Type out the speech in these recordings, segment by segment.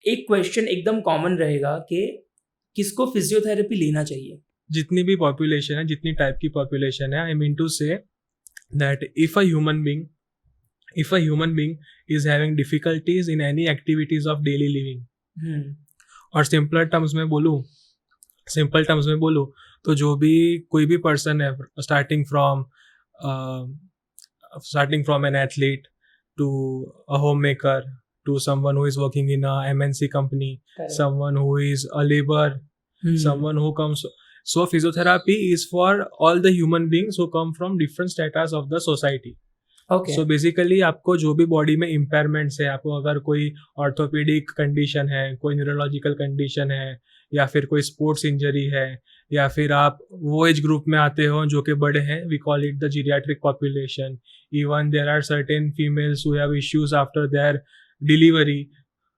एक क्वेश्चन एकदम कॉमन रहेगा कि किसको फिजियोथेरेपी लेना चाहिए. जितनी भी पॉपुलेशन है, जितनी टाइप की पॉपुलेशन है, I mean to say that if a human being is having difficulties in any activities of daily living, और सिंपल टर्म्स में बोलूँ तो जो भी कोई भी पर्सन है, starting from an athlete to a homemaker to someone who is working in a MNC company, Correct. someone who is a laborer, someone who comes. So physiotherapy is for all the human beings who come from different status of the society. Okay. So basically आपको जो भी body में impairments है, आपको अगर कोई orthopaedic condition है, कोई न्यूरोलॉजिकल कंडीशन है, या फिर कोई स्पोर्ट्स इंजरी है, या फिर आप वो एज ग्रुप में आते हो जो कि बड़े हैं, we call it the geriatric population. Even there are certain females who have issues after their delivery.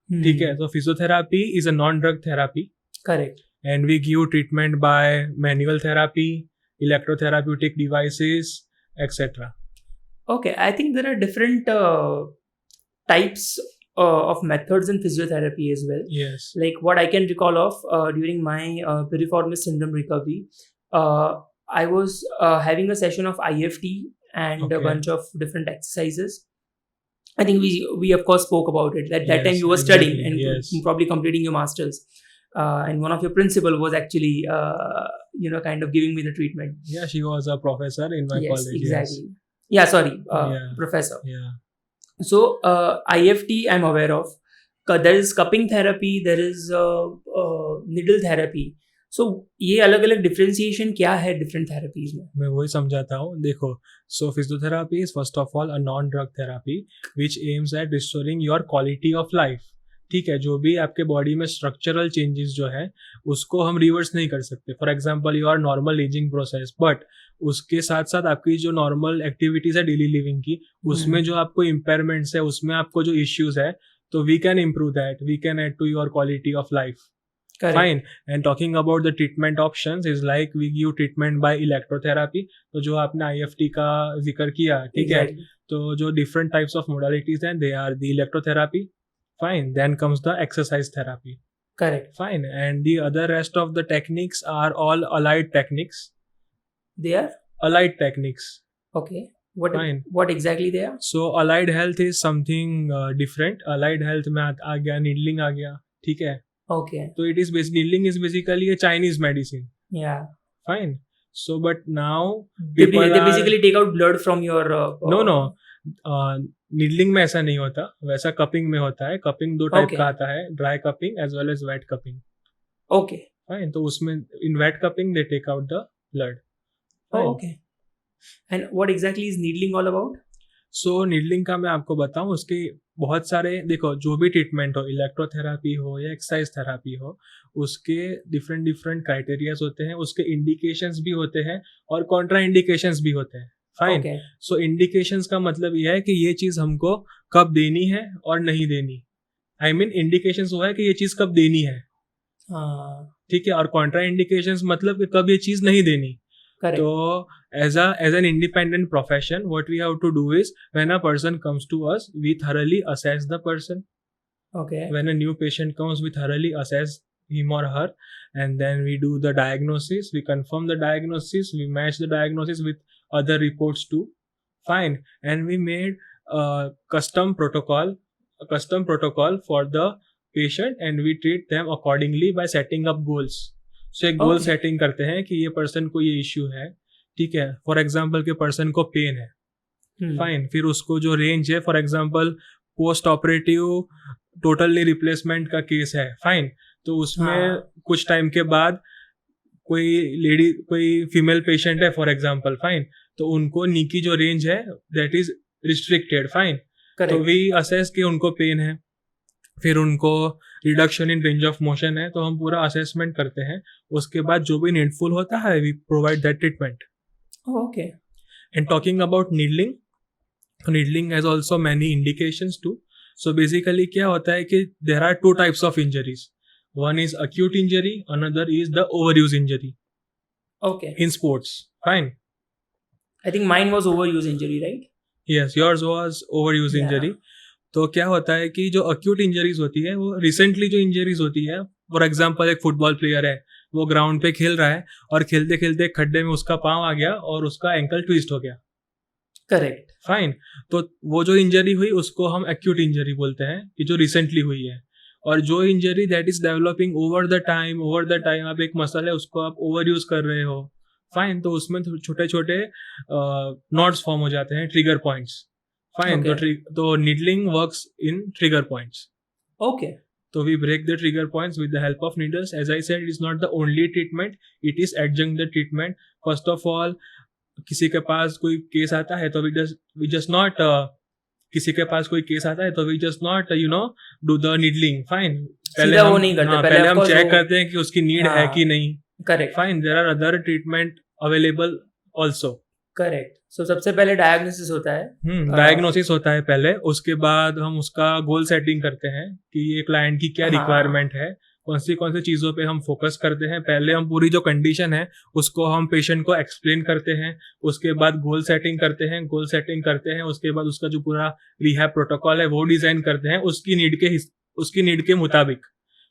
ठीक है, तो physiotherapy is a non drug therapy. Correct. And we give treatment by manual therapy, electrotherapeutic devices, etcetera. Okay, I think there are different types of methods in physiotherapy as well. Yes. Like what I can recall of during my piriformis syndrome recovery, I was having a session of IFT and a Okay. bunch of different exercises. I think we of course spoke about it. That Yes, time you were exactly, studying and yes. probably completing your masters. And one of your principal was actually kind of giving me the treatment. Yeah, she was a professor in my Yes, college. exactly. Yeah, sorry, Yeah. professor. Yeah. So IFT I'm aware of. There is cupping therapy, there is needle therapy. So ये अलग अलग differentiation क्या है different therapies में? मैं वही समझाता हूँ. देखो, so physiotherapy is first of all a non drug therapy which aims at restoring your quality of life. ठीक है, जो भी आपके बॉडी में स्ट्रक्चरल चेंजेस जो है उसको हम रिवर्स नहीं कर सकते. For example your normal ageing process, but उसके साथ साथ आपकी जो नॉर्मल एक्टिविटीज है डेली लिविंग की, उसमें जो आपको इम्पेयरमेंट्स है, उसमें आपको जो इश्यूज है, तो we can improve that, we can add to your quality of life. Fine. And talking about the treatment options is like we give treatment by electrotherapy. तो जो आपने IFT का जिक्र किया, ठीक है, तो जो different types of modalities हैं, they are the electrotherapy. Fine. Then comes the exercise therapy. Correct. Fine. And the other rest of the techniques are all allied techniques. They are allied techniques. Okay. Fine. What exactly they are? So allied health is something different. Allied health में आ गया needling आ गया, ठीक है. Okay. So it is needling is basically a Chinese medicine. Yeah. Fine. So but now they basically take out blood from your no. Needling में ऐसा नहीं होता, वैसा कपिंग में होता है. कपिंग दो टाइप का आता है, dry cupping as well as wet cupping. Okay. Fine. तो उसमें in wet cupping they take out the blood. Okay. And what exactly is needling all about? So needling का मैं आपको बताऊं, उसके बहुत सारे, देखो जो भी ट्रीटमेंट हो, इलेक्ट्रोथेरापी हो या एक्सरसाइज थेरापी हो, उसके डिफरेंट क्राइटेरियाज होते हैं, उसके इंडिकेशंस भी होते हैं और कॉन्ट्रा इंडिकेशंस भी होते हैं. फाइन. सो इंडिकेशंस का मतलब यह है कि ये चीज हमको कब देनी है और नहीं देनी. आई मीन इंडिकेशंस वो है कि ये चीज कब देनी है, ठीक है, और कॉन्ट्रा इंडिकेशंस मतलब कि कब ये चीज नहीं देनी. तो as an independent profession, what we have to do is when a person comes to us, we thoroughly assess the person. Okay. When a new patient comes, we thoroughly assess him or her, and then we do the diagnosis, we confirm the diagnosis, we match the diagnosis with other reports too. Fine. And we made a custom protocol for the patient, and we treat them accordingly by setting up goals. So एक goal setting करते हैं कि ये person को ये issue है, ठीक है. फॉर एग्जाम्पल के पर्सन को पेन है. फाइन. फिर उसको जो रेंज है, for example post operative total knee replacement का केस है. फाइन. तो उसमें कुछ टाइम के बाद कोई फीमेल पेशेंट है फॉर एग्जाम्पल. फाइन. तो उनको नी की जो रेंज है दैट इज रिस्ट्रिक्टेड. फाइन. तो वी असेस कि उनको पेन है, फिर उनको reduction in range of motion है, तो हम पूरा असेसमेंट करते हैं. उसके बाद जो भी नीडफुल होता है we provide that treatment. Okay. And talking about needling has also many indications too. So basically क्या होता है कि there are two types of injuries. One is acute injury, another is the overuse injury. Okay. In sports. Fine. I think mine was overuse injury, right? Yes, yours was overuse injury. तो क्या होता है कि जो acute injuries होती है वो recently जो इंजरीज होती है, फॉर एग्जांपल एक फुटबॉल प्लेयर है, वो ग्राउंड पे खेल रहा है और खेलते खेलते एक खड्डे में उसका पाँव आ गया और उसका एंकल ट्विस्ट हो गया, करेक्ट। फाइन। तो वो जो इंजरी हुई उसको हम एक्यूट इंजरी बोलते हैं कि जो रिसेंटली हुई है। और जो injury that is developing over the time, आप एक मसल है उसको आप ओवर यूज कर रहे हो, फाइन, तो उसमें छोटे छोटे नॉट्स फॉर्म हो जाते हैं, ट्रिगर पॉइंट्स, फाइन। Okay. तो needling works in trigger points. Okay. So we break the trigger points with the help of needles. As I said, it is not the only treatment. It is adjunct the treatment. First of all, किसी के पास कोई case आता है तो we just not किसी के पास कोई case आता है तो we just not do the needling. Fine. पहले सीधा वो हम नहीं करते, हाँ पहले पहले of हम course चेक वो- करते हैं कि उसकी नीड है हाँ, कि नहीं। Correct Fine. There are other treatment available also. Correct. So सबसे पहले डायग्नोसिस होता है। डायग्नोसिस होता है पहले, उसके बाद हम उसका गोल सेटिंग करते हैं कि ये क्लाइंट की क्या हाँ। रिक्वायरमेंट है, कौन सी चीज़ों पे हम फोकस करते हैं। पहले हम पूरी जो कंडीशन है उसको हम पेशेंट को एक्सप्लेन करते हैं, उसके बाद गोल सेटिंग करते हैं, उसके बाद उसका जो पूरा रिहैब प्रोटोकॉल है वो डिजाइन करते हैं उसकी नीड के मुताबिक।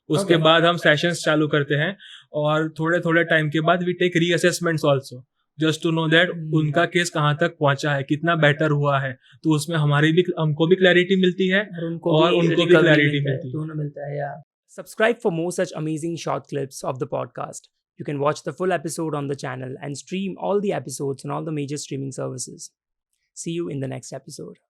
उसके Okay. बाद हम सेशंस चालू करते हैं और थोड़े थोड़े टाइम के बाद we take reassessments also, just to know that उनका केस कहाँ तक पहुंचा है, कितना बेटर हुआ है। तो उसमें हमको भी क्लैरिटी मिलती है और और उनको भी recovery क्लैरिटी मिलता है, मिलती है। दोनों मिलता है, या subscribe for more such amazing short clips of the podcast. You can watch the full episode on the channel and stream all the episodes on all the major streaming services. See you in the next episode.